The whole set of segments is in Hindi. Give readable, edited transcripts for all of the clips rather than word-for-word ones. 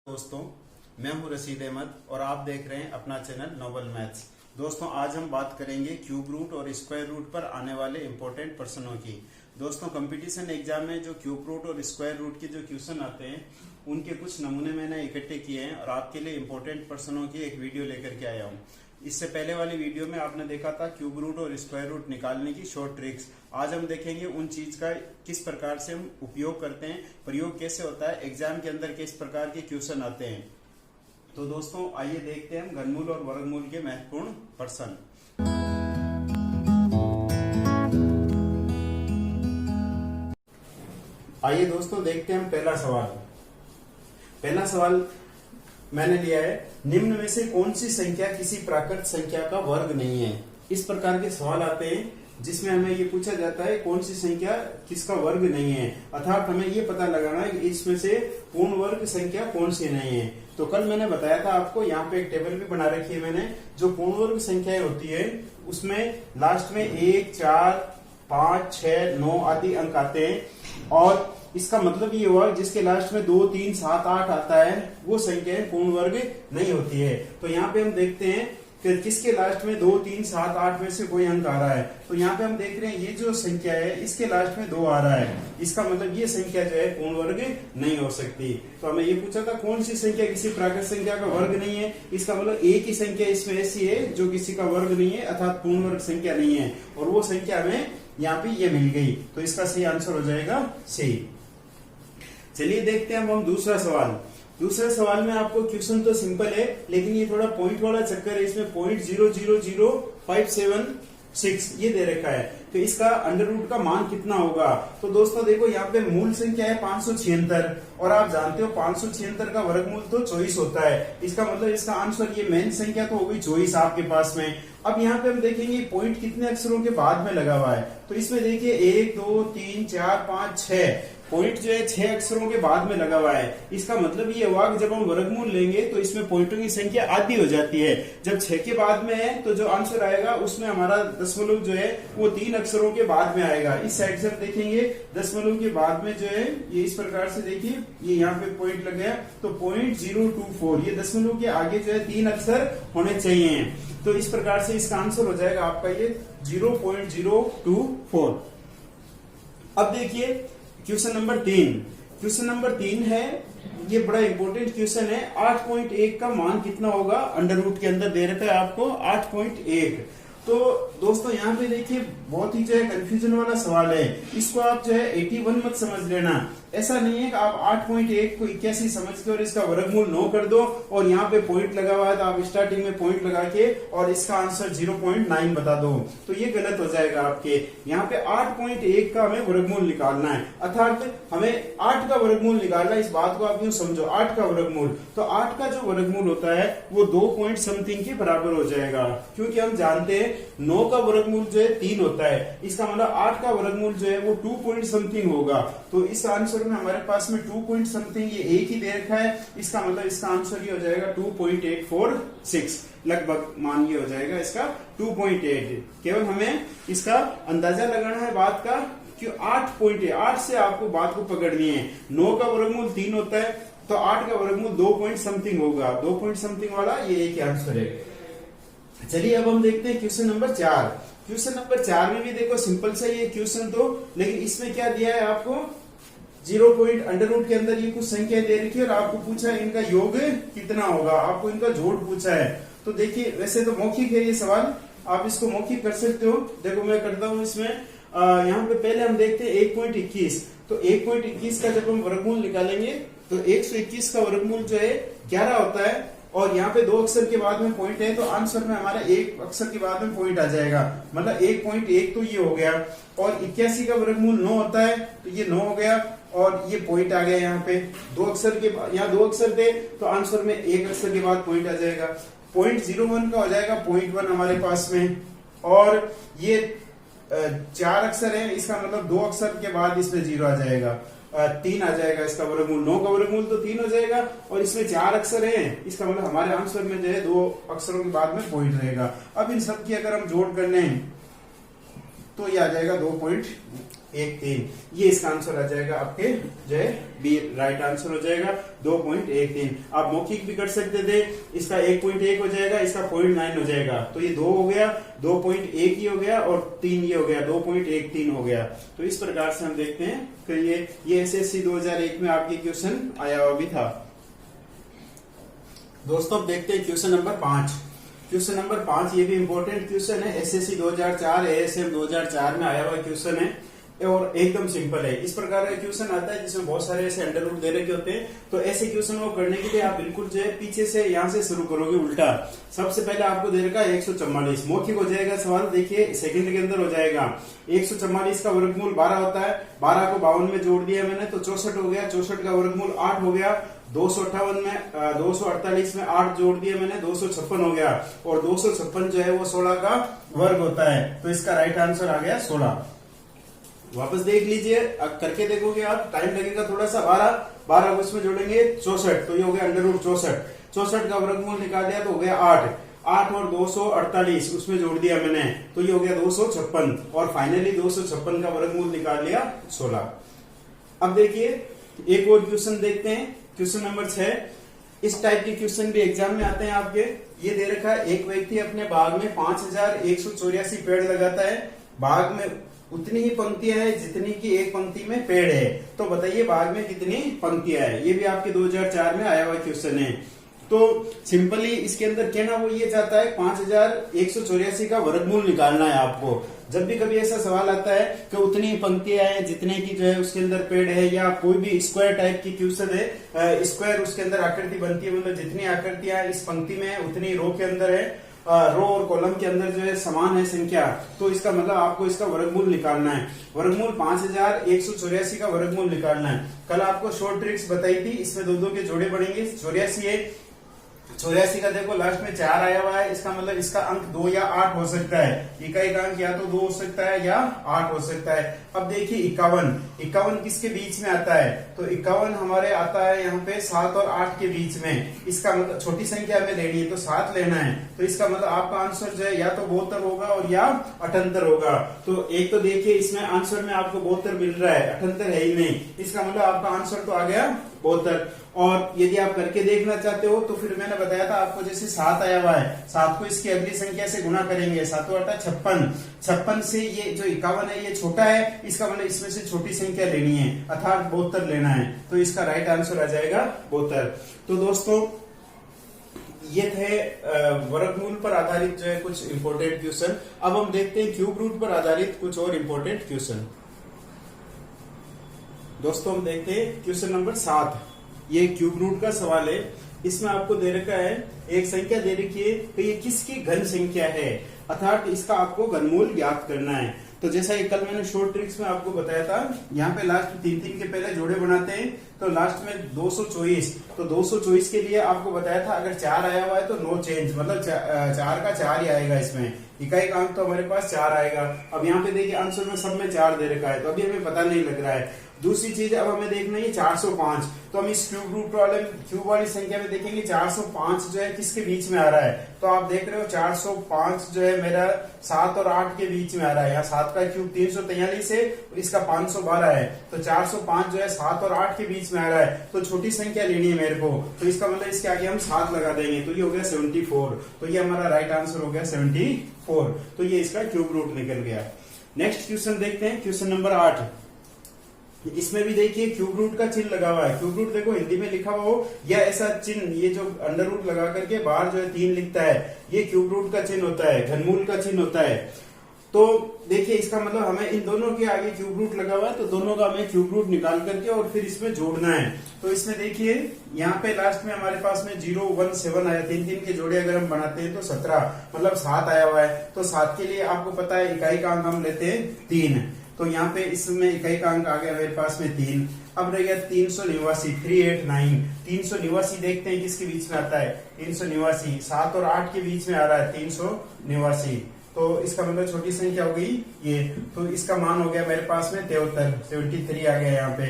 दोस्तों, मैं हूं रशीद अहमद और आप देख रहे हैं अपना चैनल नोबल मैथ्स। दोस्तों, आज हम बात करेंगे क्यूब रूट और स्क्वायर रूट पर आने वाले इंपॉर्टेंट प्रश्नों की। दोस्तों, कंपटीशन एग्जाम में जो क्यूब रूट और स्क्वायर रूट के जो क्वेश्चन आते हैं उनके कुछ नमूने मैंने इकट्ठे किए हैं और आपके लिए इंपॉर्टेंट प्रश्नों की एक वीडियो लेकर के आया हूँ। इससे पहले वाली वीडियो में आपने देखा था क्यूब रूट और स्क्वायर रूट निकालने की शॉर्ट ट्रिक्स। आज हम देखेंगे उन चीज का किस प्रकार से हम उपयोग करते हैं, प्रयोग कैसे होता है, एग्जाम के अंदर किस प्रकार के क्वेश्चन आते हैं। तो दोस्तों, आइए देखते हैं हम घनमूल और वर्गमूल के महत्वपूर्ण प्रश्न। आइए दोस्तों, देखते हैं हम पहला सवाल मैंने लिया है, निम्न में से कौन सी संख्या किसी प्राकृत संख्या का वर्ग नहीं है। इस प्रकार के सवाल आते हैं जिसमें हमें ये पूछा जाता है कौन सी संख्या किसका वर्ग नहीं है, अर्थात हमें ये पता लगाना है कि इसमें से पूर्ण वर्ग संख्या कौन सी नहीं है। तो कल मैंने बताया था आपको, यहाँ पे एक टेबल भी बना रखी है मैंने, जो पूर्ण वर्ग संख्याएं होती है उसमें लास्ट में 1, 4, 5, 6, 9 आदि अंक आते हैं और इसका मतलब ये हुआ जिसके लास्ट में 2, 3, 7, 8 आता है वो संख्याएं पूर्ण वर्ग नहीं होती है। तो यहाँ पे हम देखते हैं कि किसके लास्ट में 2, 3, 7, 8 में से कोई अंक आ रहा है। तो यहाँ पे हम देख रहे हैं ये जो संख्या है इसके लास्ट में 2 आ रहा है, इसका मतलब ये संख्या जो है पूर्ण वर्ग नहीं हो सकती। तो हमें ये पूछा था कौन सी संख्या किसी प्राकृत संख्या का वर्ग नहीं है, इसका मतलब एक ही संख्या इसमें ऐसी है जो किसी का वर्ग नहीं है अर्थात पूर्ण वर्ग संख्या नहीं है, और वो संख्या हमें यहाँ पे ये मिल गई। तो इसका सही आंसर हो जाएगा सी। चलिए देखते हैं हम दूसरा सवाल में आपको क्वेश्चन तो सिंपल है लेकिन ये थोड़ा पॉइंट वाला चक्कर है, इसमें 0.000576 ये दे रखा है। तो इसका अंडर रूट का मान कितना होगा। तो दोस्तों देखो, यहाँ पे मूल संख्या है 576 और आप जानते हो 576 का वर्गमूल तो 24 होता है। इसका मतलब इसका आंसर ये मेन संख्या तो होगी 24 आपके पास में। अब यहाँ पे हम देखेंगे पॉइंट कितने अक्षरों के बाद में लगा हुआ है। तो इसमें देखिए 1, 2, 3, 4, 5, 6 पॉइंट जो है 6 अक्षरों के बाद में लगा हुआ है। इसका मतलब ये हुआ कि जब हम वर्गमूल लेंगे तो इसमें पॉइंटों की संख्या आधी हो जाती है। जब 6 के बाद में है तो जो आंसर आएगा उसमें हमारा दशमलव जो है वो 3 अक्षरों के बाद में आएगा। इस साइड से हम देखेंगे दशमलव के बाद में जो है ये इस प्रकार से देखिए ये यहाँ पे पॉइंट लग गया, तो 0.024 ये दशमलव के आगे जो है 3 अक्षर होने चाहिए। तो इस प्रकार से इसका आंसर हो जाएगा आपका ये 0.024। अब देखिए क्वेश्चन नंबर 3 है, ये बड़ा इंपॉर्टेंट क्वेश्चन है। 8.1 का मान कितना होगा, अंडर रूट के अंदर दे रखा है आपको 8.1। तो दोस्तों यहाँ पे देखिए बहुत ही जो है कंफ्यूजन वाला सवाल है, इसको आप जो है 81 मत समझ लेना। ऐसा नहीं है कि आप 8.1 को 81 समझ के और इसका वर्गमूल 9 कर दो और यहाँ पे पॉइंट लगा हुआ है तो आप स्टार्टिंग में पॉइंट लगा के और इसका आंसर 0.9 बता दो, तो ये गलत हो जाएगा आपके। यहाँ पे 8.1 का हमें वर्गमूल निकालना है, अर्थात हमें 8 का वर्गमूल निकालना है। इस बात को आप यूं समझो, 8 का वर्गमूल, तो 8 का जो वर्गमूल होता है वो 2 पॉइंट समथिंग के बराबर हो जाएगा, क्योंकि हम जानते हैं 9 का वर्गमूल जो है 3 होता है। इसका मतलब 8 का वर्गमूल जो है वो 2 पॉइंट समथिंग होगा। तो इस आंसर में हमारे पास में 2 पॉइंट समथिंग ये एक ही दे रखा है, इसका मतलब इसका आंसर ये हो जाएगा 2.846 लगभग, मान ये हो जाएगा इसका 2.8। केवल हमें इसका अंदाजा लगाना है बात का कि 8 से आपको बात को पकड़नी है। 9 का वर्गमूल 3 होता है तो 8 का वर्गमूल 2 पॉइंट समथिंग होगा, 2 पॉइंट समथिंग वाला ये एक ही आंसर है। चलिए अब हम देखते हैं क्वेश्चन नंबर 4। क्वेश्चन नंबर 4 में भी देखो सिंपल सा ये क्वेश्चन तो, लेकिन इसमें क्या दिया है आपको, 0 पॉइंट अंडर रूट के अंदर ये कुछ संख्या दे रखी है और आपको पूछा है इनका योग कितना होगा, आपको इनका जोड़ पूछा है। तो देखिए वैसे तो मौखिक है ये सवाल, आप इसको मौखिक कर सकते हो। देखो मैं करता हूं इसमें, यहाँ पे पहले हम देखते हैं 1.21। तो 1.21 का जब हम वर्गमूल निकालेंगे तो 121 का वर्गमूल जो है 11 होता है और यहाँ पे 2 अक्षर के बाद में पॉइंट है तो आंसर में हमारा 1 अक्षर के बाद में पॉइंट आ जाएगा, मतलब 1.1 तो ये हो गया। और 81 का वर्गमूल 9 होता है तो ये 9 हो गया और ये पॉइंट आ गया। यहाँ पे 2 अक्षर के यहाँ 2 अक्षर थे तो आंसर में 1 अक्षर के बाद पॉइंट आ जाएगा। 0.01 का हो जाएगा 0.1 हमारे पास में, और ये 4 अक्षर है, इसका मतलब 2 अक्षर के बाद इसमें 0 आ जाएगा, 3 आ जाएगा इसका वर्गमूल। 9 का वर्गमूल तो 3 हो जाएगा और इसमें 4 अक्षर हैं, इसका मतलब हमारे आंसर में जो है 2 अक्षरों के बाद में पॉइंट रहेगा। अब इन सब की अगर हम जोड़ कर लें तो ये आ जाएगा 2.9। 2.13, ये इसका आंसर आ जाएगा आपके जो है बी राइट आंसर हो जाएगा 2.13। आप मौखिक भी कर सकते थे, इसका 1.1 हो जाएगा, इसका 0.9 हो जाएगा, तो ये 2 हो गया, 2.1 ही हो गया और 3 ये हो गया, 2.13 हो गया। तो इस प्रकार से हम देखते हैं कि ये SSC 2001 में आपके क्वेश्चन आया हुआ भी था। दोस्तों अब देखते हैं क्वेश्चन नंबर 5। क्वेश्चन नंबर 5 ये भी इंपॉर्टेंट क्वेश्चन है, SSC 2004 ASM 2004 में आया हुआ क्वेश्चन है और एकदम सिंपल है। इस प्रकार का क्वेश्चन आता है जिसमें बहुत सारे ऐसे अंडर रूट दे रखे होते हैं, तो ऐसे क्वेश्चन को करने के लिए आप बिल्कुल जो है पीछे से यहाँ से शुरू करोगे उल्टा। सबसे पहले आपको दे रखा है 144, मौखिक हो जाएगा सवाल, देखिए सेकंड के अंदर हो जाएगा। 144 का वर्गमूल 12 होता है, 12 को 52 में जोड़ दिया मैंने तो 64 हो गया, 64 का वर्गमूल 8 हो गया, 258 में 248 में 8 जोड़ दिया मैंने 256 हो गया, और 256 जो है वो 16 का वर्ग होता है, तो इसका राइट आंसर आ गया 16। वापस देख लीजिए, अब करके देखोगे आप, टाइम लगेगा थोड़ा सा। 12 को इसमें जोड़ेंगे 64, तो ये हो गया अंडर रूट 64, 64 का वर्गमूल निकाल दिया तो हो गया 8 और 248 उसमें जोड़ दिया मैंने तो ये हो गया 256, और फाइनली 256 का वर्गमूल निकाल लिया 16। अब देखिए एक और क्वेश्चन देखते हैं, क्वेश्चन नंबर 6। इस टाइप के क्वेश्चन भी एग्जाम में आते हैं आपके। ये दे रखा है, एक व्यक्ति अपने बाग में 5184 पेड़ लगाता है, बाग में उतनी ही पंक्तियां हैं जितनी की एक पंक्ति में पेड़ है, तो बताइए बाग में कितनी पंक्तियां है। ये भी आपके 2004 में आया हुआ क्वेश्चन है। तो सिंपली इसके अंदर कहना वो ये चाहता है 5184 का वर्गमूल निकालना है आपको। जब भी कभी ऐसा सवाल आता है कि उतनी ही पंक्तियां हैं जितने की जो है उसके अंदर पेड़ है, या कोई भी स्क्वायर टाइप की क्वेश्चन है, स्क्वायर उसके अंदर आकृति बनती है, मतलब जितनी आकृतियां इस पंक्ति में है उतनी रो के अंदर है, रो और कॉलम के अंदर जो है समान है संख्या, तो इसका मतलब आपको इसका वर्गमूल निकालना है। वर्गमूल 5184 का वर्गमूल निकालना है। कल आपको शॉर्ट ट्रिक्स बताई थी, इसमें दो के जोड़े बढ़ेंगे। 84 है, 84 का देखो लास्ट में 4 आया हुआ है, इसका मतलब इसका अंक 2 या 8 हो सकता है। इकाई का अंक या तो 2 हो सकता है या 8 हो सकता है। अब देखिए 51 किसके बीच में आता है, तो 51 हमारे आता है यहाँ पे 7 और 8 के बीच में। इसका मतलब छोटी संख्या में लेनी है तो 7 लेना है, तो इसका मतलब आपका आंसर जो है या तो 72 होगा और या 78 होगा। तो एक तो देखिए इसमें आंसर में आपको 72 मिल रहा है, 78 है ही नहीं, इसका मतलब आपका आंसर तो आ गया 72। और यदि आप करके देखना चाहते हो तो फिर मैंने बताया था आपको, जैसे 7 आया हुआ है, 7 को इसकी अगली संख्या से गुणा करेंगे, 7 8 56 से ये जो 51 है ये छोटा है, इसका मतलब इसमें से छोटी संख्या लेनी है, अर्थात 72 लेना है, तो इसका राइट आंसर आ जाएगा 72। तो दोस्तों ये थे वर्गमूल पर आधारित जो है कुछ इंपोर्टेंट क्वेश्चन। अब हम देखते हैं क्यूब रूट पर आधारित कुछ और इंपोर्टेंट क्वेश्चन। दोस्तों हम देखते हैं क्वेश्चन नंबर 7। ये क्यूब रूट का सवाल है। इसमें आपको दे रखा है, एक संख्या दे रखी है तो ये किसकी घन संख्या है, अर्थात इसका आपको घनमूल ज्ञात करना है। तो जैसा कल मैंने शॉर्ट ट्रिक्स में आपको बताया था, यहाँ पे लास्ट 3 के पहले जोड़े बनाते हैं, तो लास्ट में 224, तो 224 के लिए आपको बताया था अगर 4 आया हुआ है तो नो चेंज, मतलब 4 का 4 ही आएगा इसमें, इकाई का अंक तो हमारे पास 4 आएगा। अब यहाँ पे देखिए आंसर में सब में 4 दे रखा है, तो अभी हमें पता नहीं लग रहा है। दूसरी चीज अब हमें देखना है 405, तो हम इस क्यूब रूट वाले क्यूब वाली संख्या में देखेंगे 405 जो है किसके बीच में आ रहा है, तो आप देख रहे हो 405 जो है मेरा 7 और 8 के बीच में आ रहा है। यहाँ 7 का क्यूब 343 है और इसका 512 है, तो 405 जो है 7 और 8 के बीच में आ रहा है, तो छोटी संख्या लेनी है मेरे को, तो इसका मतलब इसके आगे हम 7 लगा देंगे, तो ये हो गया 74, तो ये हमारा राइट आंसर हो गया 74, तो ये इसका क्यूब रूट निकल गया। नेक्स्ट क्वेश्चन देखते हैं, क्वेश्चन नंबर 8। इसमें भी देखिए क्यूब रूट का चिन्ह लगा हुआ है। क्यूब रूट देखो हिंदी में लिखा हुआ हो या ऐसा चिन्ह, ये जो अंडर रूट लगा करके बाहर जो है 3 लिखता है, ये क्यूब रूट का चिन्ह होता है, घनमूल का चिन्ह होता है। तो देखिए इसका मतलब हमें इन दोनों के आगे क्यूब रूट लगा हुआ है, तो दोनों का हमें क्यूब रूट निकाल करके और फिर इसमें जोड़ना है। तो इसमें देखिए यहाँ पे लास्ट में हमारे पास में 0 1 7 आया, 3 के जोड़े अगर हम बनाते हैं तो 17, मतलब 7 आया हुआ है। तो 7 के लिए आपको पता है इकाई का अंक हम लेते हैं 3, तो यहाँ पे इसमें इकाई का अंक आ गया मेरे पास में 3। अब रह गया 389, 389, 389 देखते हैं किसके बीच में आता है, 389 7 और 8 के बीच में आ रहा है 389, तो इसका मतलब छोटी संख्या हो गई ये, तो इसका मान हो गया मेरे पास में 73 आ गया यहाँ पे।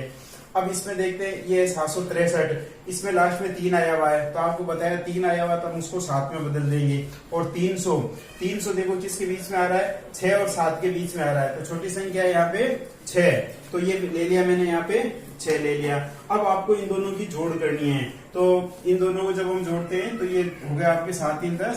अब इसमें देखते हैं ये 763, इसमें लास्ट में 3 आया हुआ है, तो आपको बताया 3 आया हुआ तो हम उसको 7 में बदल देंगे। और 300 देखो किसके बीच में आ रहा है, 6 और 7 के बीच में आ रहा है, तो छोटी संख्या है यहाँ पे 6, तो ये ले लिया मैंने यहाँ पे 6 ले लिया। अब आपको इन दोनों की जोड़ करनी है, तो इन दोनों को जब हम जोड़ते हैं तो ये हो गया आपके 7 3 10,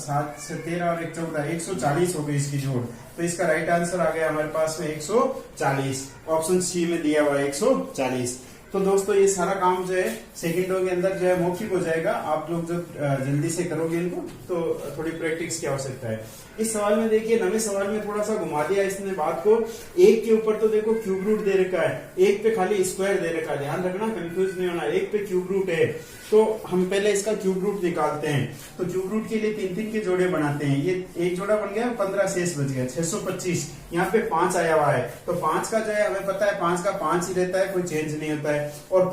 7 से 13 और 1 14, 140 हो गई इसकी जोड़। तो इसका राइट आंसर आ गया हमारे पास में 140, ऑप्शन सी में दिया हुआ है 140। तो दोस्तों ये सारा काम जो है सेकंडों के अंदर जो है मौखिक हो जाएगा, आप लोग जब जल्दी से करोगे इनको तो थोड़ी प्रैक्टिस की आवश्यकता है। इस सवाल में देखिए, नवे सवाल में थोड़ा सा घुमा दिया इसने बात को। एक के ऊपर तो देखो क्यूब रूट दे रखा है, एक पे खाली स्क्वायर दे रखा है, ध्यान रखना कंफ्यूज नहीं होना। एक पे क्यूब रूट है तो हम पहले इसका क्यूब रूट निकालते हैं, तो क्यूब रूट के लिए 3 के जोड़े बनाते हैं। ये एक जोड़ा बन गया, 15 शेष बच गया, 625। यहाँ पे 5 आया हुआ है, तो 5 का जो है हमें पता है 5 का 5 ही रहता है, कोई चेंज नहीं होता है। और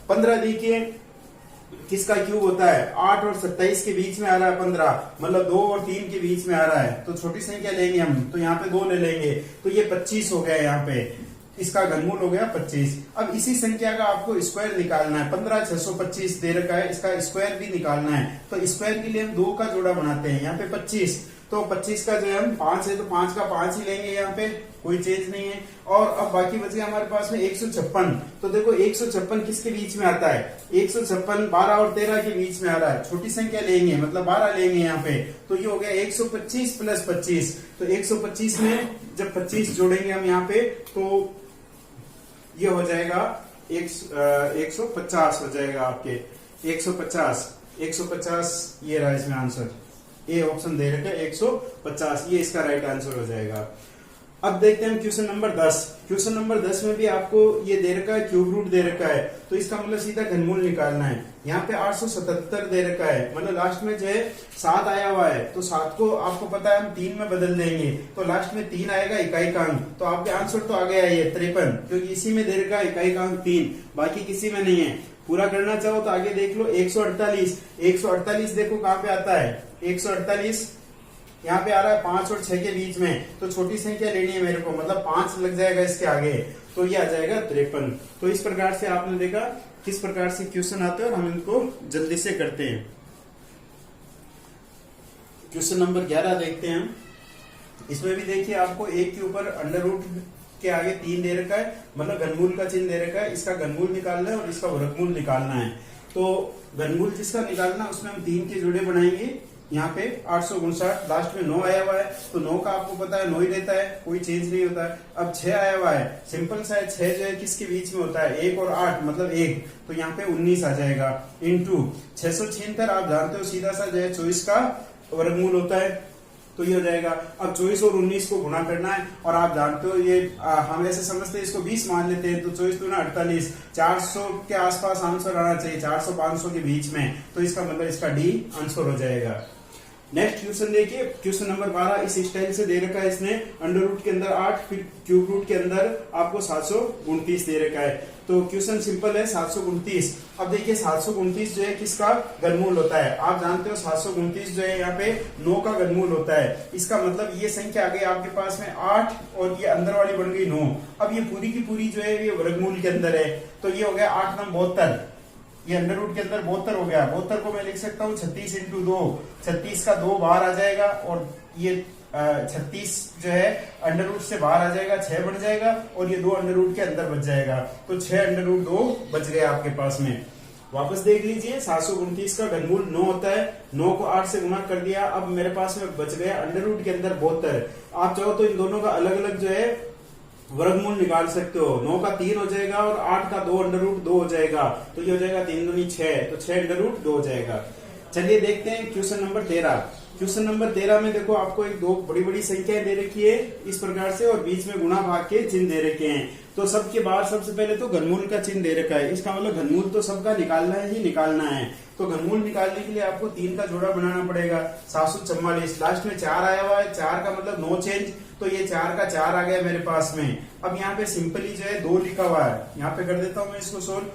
15 देखिए किसका क्यूब होता है, 8 और 27 के बीच में आ रहा है 15, मतलब 2 और 3 के बीच में आ रहा है, तो छोटी संख्या लेंगे हम, तो यहाँ पे 2 ले लेंगे, तो ये 25 हो गया, यहाँ पे इसका घनमूल हो गया 25। अब इसी संख्या का आपको स्क्वायर निकालना है, 15 625 दे रखा है, इसका स्क्वायर भी निकालना है, तो स्क्वायर के लिए हम 2 का जोड़ा बनाते हैं, यहाँ पे 25, तो 25 का जो है हम 5 है तो 5 का 5 ही लेंगे, यहाँ पे कोई चेंज नहीं है। और अब बाकी बच गया हमारे पास में 156, तो देखो 156 किसके बीच में आता है, 156 12 और 13 के बीच में आ रहा है, छोटी संख्या लेंगे मतलब 12 लेंगे यहाँ पे, तो ये हो गया 125 प्लस 25, तो 125 में जब 25 जोड़ेंगे हम यहाँ पे तो ये हो जाएगा 150 हो जाएगा आपके 150 ये रहा इसमें आंसर, ए ऑप्शन दे रखा है 150, ये इसका राइट आंसर हो जाएगा। अब देखते हैं क्वेश्चन नंबर 10। क्वेश्चन नंबर 10 में भी आपको ये दे रखा है, क्यूब रूट दे रखा है, तो इसका मतलब सीधा घनमूल निकालना है। यहाँ पे 877 दे रखा है, मतलब लास्ट में जो है 7 आया हुआ है, तो 7 को आपको पता है हम 3 में बदल देंगे, तो लास्ट में 3 आएगा, इकाई का अंक, तो आपके आंसर तो आ गया ये 53, क्योंकि इसी में दे रखा है इकाई का अंक 3, बाकी किसी में नहीं है। पूरा करना चाहो तो आगे देख लो, 148 देखो कहाँ पे आता है, 148 यहाँ पे आ रहा है 5 और 6 के बीच में, तो छोटी संख्या लेनी है मेरे को, मतलब 5 लग जाएगा इसके आगे, तो ये आ जाएगा 53। तो इस प्रकार से आपने देखा किस प्रकार से क्वेश्चन आते हैं और हम इनको जल्दी से करते हैं। क्वेश्चन नंबर 11 देखते हैं हम। इसमें भी देखिए आपको एक के ऊपर अंडर रूट के आगे 3 दे रखा है, मतलब घनमूल का चिन्ह दे रखा है, इसका घनमूल निकालना है और इसका वर्गमूल निकालना है। तो घनमूल जिसका निकालना है उसमें हम 3 के जोड़े बनाएंगे। यहाँ पे 859, लास्ट में 9 आया हुआ है, तो 9 का आपको पता है 9 ही रहता है, कोई चेंज नहीं होता है। अब 6 आया हुआ है, सिंपल सा है, 6 जो है किसके बीच में होता है, 1 और 8 मतलब 1, तो यहाँ पे 19 आ जाएगा, इंटू 676 आप जानते हो सीधा सा जो है 24 का वर्गमूल होता है, तो ये हो जाएगा। अब 24 और 19 को गुणा करना है, और आप जानते हो ये हम ऐसे समझते हैं इसको 20 मान लेते हैं, तो 24 दूना 48, 400 के आसपास आंसर आना चाहिए, 400 500 के बीच में, तो इसका मतलब इसका डी आंसर हो जाएगा। नेक्स्ट क्वेश्चन देखिए, क्वेश्चन नंबर 12 इस स्टाइल से दे रखा है इसने, अंडर रूट के अंदर 8, फिर क्यूब रूट के अंदर आपको 729 दे रखा है। तो क्वेश्चन सिंपल है, 729। अब देखिए 729 जो है किसका घनमूल होता है, आप जानते हो 729 जो है यहाँ पे 9 का घनमूल होता है। इसका मतलब ये संख्या आ गई आपके पास में 8 और ये अंदर वाली बन गई 9। अब ये पूरी की पूरी जो है ये वर्गमूल के अंदर है, तो ये हो गया 8 9 72, ये अंडर रूट के अंदर 72 हो गया। 72 को मैं लिख सकता हूँ 36 इंटू 2, 36 का 2 बाहर आ जाएगा, और ये 36 जो है अंडर रूट से बाहर आ जाएगा, 6 बढ़ जाएगा, और ये 2 अंडर रूट के अंदर बच जाएगा, तो 6 अंडर रूट 2 बच गए आपके पास में। वापस देख लीजिए, 729 का घनमूल 9 होता है, 9 को 8 से गुणा कर दिया, अब मेरे पास में बच गया अंडर रूट के अंदर 72। आप चाहो तो इन दोनों का अलग अलग जो है वर्गमूल निकाल सकते हो, 9 का 3 हो जाएगा और 8 का 2 अंडर रूट 2 हो जाएगा, तो ये हो जाएगा 3 दूनी 6, तो 6 अंडर रूट 2 हो जाएगा। चलिए देखते हैं क्वेश्चन नंबर 13। क्वेश्चन नंबर 13 में देखो आपको एक 2 बड़ी बड़ी संख्याएं दे रखी है इस प्रकार से, और बीच में गुणा भाग के चिन्ह दे रखे हैं। तो सबके बाद सबसे पहले तो घनमूल का चिन्ह दे रखा है, इसका मतलब घनमूल तो सबका निकालना ही निकालना है। तो घनमूल निकालने के लिए आपको 3 का जोड़ा बनाना पड़ेगा। 744, लास्ट में 4 आया हुआ है, 4 का मतलब नो चेंज, तो ये 4 का 4 आ गया मेरे पास में। अब यहाँ पे सिंपली जो है 2 लिखा हुआ है, यहाँ पे कर देता हूँ मैं इसको सोल्व।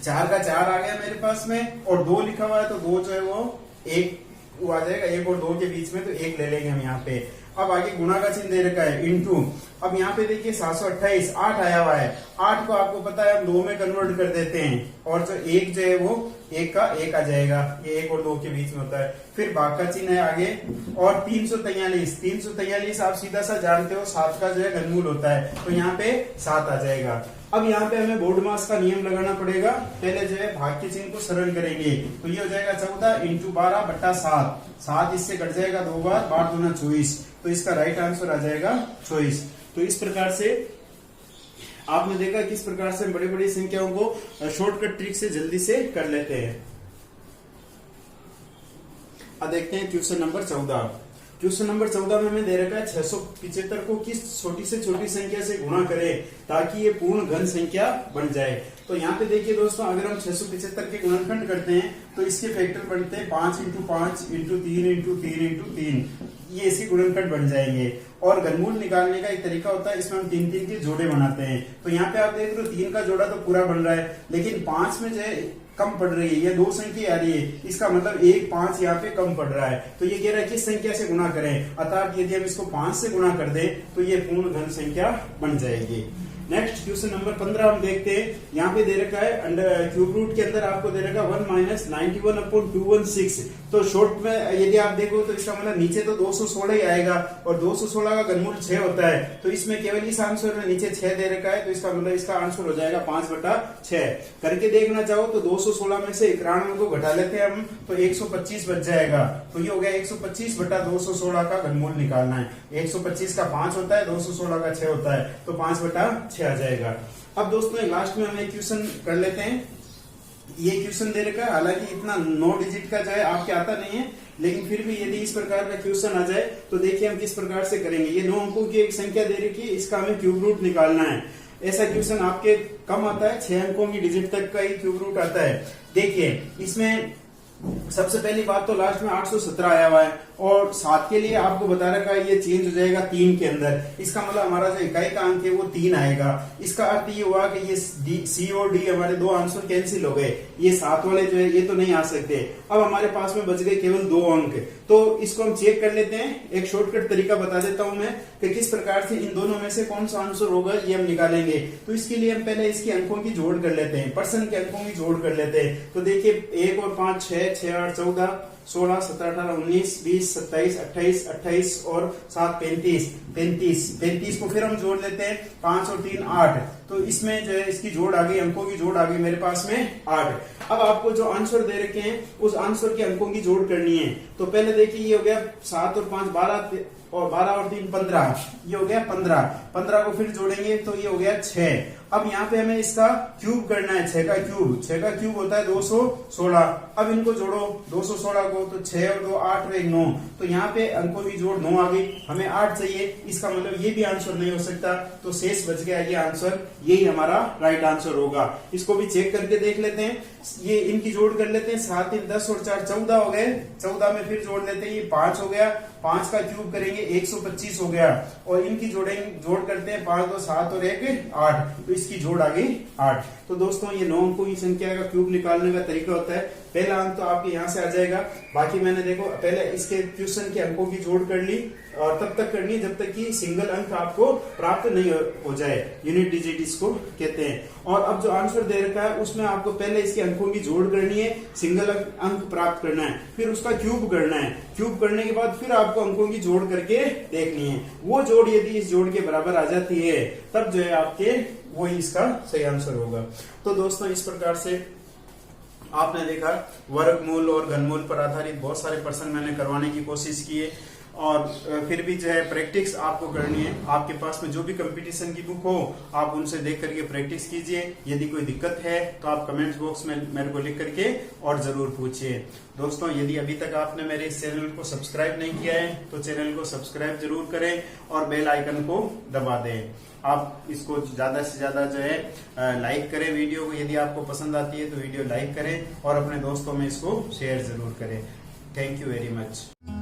4 का 4 आ गया मेरे पास में, और 2 लिखा हुआ है, तो 2 जो है वो 1 आ जाएगा, 1 और 2 के बीच में, तो 1 ले लेंगे हम यहाँ पे। अब आगे गुणा का चिन्ह दे रखा है इंटू। अब यहाँ पे देखिए 728 8 आया हुआ है। 8 को आपको पता है हम 2 में कन्वर्ट कर देते हैं और जो एक जो है वो 1 का 1 आ जाएगा, ये 1 और 2 के बीच में होता है। फिर भाग का चिन्ह है आगे और 343 आप सीधा सा जानते हो 7 का जो है घनमूल होता है, तो यहाँ पे 7 आ जाएगा। अब यहाँ पे हमें बोर्ड मास का नियम लगाना पड़ेगा। पहले जो है भाग के चिन्ह को सरल करेंगे तो ये हो जाएगा 14 इंटू 12 बट्टा 7। 7 इससे कट जाएगा 2 बार, 8 दूना 24, तो इसका राइट आंसर आ जाएगा 24। तो इस प्रकार से आपने देखा किस प्रकार से बड़ी बड़ी संख्याओं को शॉर्टकट ट्रिक से जल्दी से कर लेते हैं। अब देखते हैं क्वेश्चन नंबर 14। क्वेश्चन नंबर 14 में हमें दे रखा है 675 को किस छोटी से छोटी संख्या से गुणा करें ताकि ये पूर्ण घन संख्या बन जाए। तो यहाँ पे देखिए दोस्तों, अगर हम 675 के गुणनखंड करते हैं तो इसके फैक्टर बनते हैं 5 इंटू 5 इंटू 3 इंटू 3 इंटू 3, ये इसके गुणनखंड बन जाएंगे। और घनमूल निकालने का एक तरीका होता है, इसमें हम 3-3 के जोड़े बनाते हैं। तो यहाँ पे आप देख रहे हो 3 का जोड़ा तो पूरा बन रहा है, लेकिन 5 में जो है कम पड़ रही है, ये 2 संख्या आ रही है, इसका मतलब 1 5 यहाँ पे कम पड़ रहा है। तो ये कह रहा है किस संख्या से गुणा करें, अर्थात यदि हम इसको 5 से गुणा कर दें तो ये पूर्ण घन संख्या बन जाएगी। नेक्स्ट क्वेश्चन नंबर 15 हम देखते हैं। यहाँ पे दे रखा है अंडर क्यूब रूट के अंदर आपको दे रखा है 1 माइनस 91/216। तो शॉर्ट में यदि आप देखो तो इसका मतलब नीचे तो 216 ही आएगा और 216 का घनमूल 6 होता है, तो इसमें केवल इस आंसर में नीचे 6 दे रखा है, तो इसका मतलब इसका आंसर हो जाएगा 5/6। करके देखना चाहो तो 216 में से 91 को घटा लेते हैं हम, तो 125 बच जाएगा। तो ये हो गया 125/216 का घनमूल निकालना है। 125 का 5 होता है, 216 का 6 होता है, तो 5/6 आ जाएगा। अब दोस्तों लास्ट में हम एक क्वेश्चन कर लेते हैं। ये क्वेश्चन दे रखा है, हालांकि इतना 9 डिजिट का जो है आपके आता नहीं है, लेकिन फिर भी यदि इस प्रकार का क्वेश्चन आ जाए तो देखिए हम किस प्रकार से करेंगे। ये 9 अंकों की एक संख्या दे रखी है, इसका हमें क्यूब रूट निकालना है। ऐसा क्वेश्चन आपके कम आता है, 6 अंकों की डिजिट तक का ही क्यूब रूट आता है। देखिए इसमें सबसे पहली बात तो लास्ट में 817 आया हुआ है और 7 के लिए आपको बता रखा है ये चेंज हो जाएगा 3 के अंदर। इसका मतलब हमारा जो इकाई का अंक है वो 3 आएगा। इसका अर्थ ये हुआ कि ये सी और डी हमारे 2 आंसर कैंसिल हो गए, ये 7 वाले जो है ये तो नहीं आ सकते। अब हमारे पास में बच गए केवल 2 अंक, तो इसको हम चेक कर लेते हैं। एक शॉर्टकट तरीका बता देता हूं मैं कि किस प्रकार से इन दोनों में से कौन सा आंसर होगा ये हम निकालेंगे। तो इसके लिए हम पहले इसके अंकों की जोड़ कर लेते हैं, परसेंट के अंकों की जोड़ कर लेते हैं। तो देखिए 1 और 5 6, 6 8 14, 16 17 18 19 20 27 28 28 और 7 35 को फिर हम जोड़ लेते हैं। 5 और 3 8, तो इसमें जो है इसकी जोड़ आ गई, अंकों की जोड़ आ गई मेरे पास में 8। अब आपको जो आंसर दे रखे हैं उस आंसर के अंकों की जोड़ करनी है। तो पहले देखिए ये हो गया 7 और 5 12 और 12 और 3 15, ये हो गया 15 को फिर जोड़ेंगे तो ये हो गया 6। अब यहाँ पे हमें इसका क्यूब करना है, 6 का क्यूब होता है 216। अब इनको जोड़ो 216 को, तो 6 और 2 8 और 1 9, तो यहाँ पे अंकों की जोड़ 9 आ गई, हमें 8 चाहिए। इसका मतलब ये भी आंसर नहीं हो सकता, तो शेष बच गया ये आंसर, यही हमारा राइट आंसर होगा। इसको भी चेक करके देख लेते हैं। ये इनकी जोड़ कर लेते हैं, 7 3 10 और 4 14 हो गए। 14 में फिर जोड़ लेते हैं, ये 5 हो गया, 5 का क्यूब करेंगे 125 हो गया। और इनकी जोड़ करते हैं 5 2 7 और 1 8, तो इसकी जोड़ आ गई 8। तो दोस्तों ये 9 अंकों की संख्या का क्यूब निकालने का तरीका होता है। पहला अंक तो आपके यहाँ से आ जाएगा। बाकी मैंने देखो पहले इसके क्वेश्चन के अंकों की जोड़ कर ली और तब तक करनी है जब तक कि सिंगल अंक आपको प्राप्त नहीं हो जाए, यूनिट डिजिट इसको कहते हैं। और अब जो आंसर दे रखा है उसमें आपको पहले इसके अंकों की जोड़ करनी है, सिंगल अंक प्राप्त करना है, फिर उसका क्यूब करना है। क्यूब करने के बाद फिर आपको अंकों की जोड़ करके देखनी है। वो जोड़ यदि इस जोड़ के बराबर आ जाती है तब जो है आपके वही इसका सही आंसर होगा। तो दोस्तों इस प्रकार से आपने देखा वर्गमूल और घनमूल पर आधारित बहुत सारे प्रश्न मैंने करवाने की कोशिश की है। और फिर भी जो है प्रैक्टिस आपको करनी है। आपके पास में जो भी कंपटीशन की बुक हो आप उनसे देख करके प्रैक्टिस कीजिए। यदि कोई दिक्कत है तो आप कमेंट्स बॉक्स में मेरे को लिख करके और जरूर पूछिए। दोस्तों यदि अभी तक आपने मेरे इस चैनल को सब्सक्राइब नहीं किया है तो चैनल को सब्सक्राइब जरूर करें और बेल आइकन को दबा दें। आप इसको ज्यादा से ज्यादा जो है लाइक करें वीडियो को। यदि आपको पसंद आती है तो वीडियो लाइक करें और अपने दोस्तों में इसको शेयर जरूर करें। Thank you very much.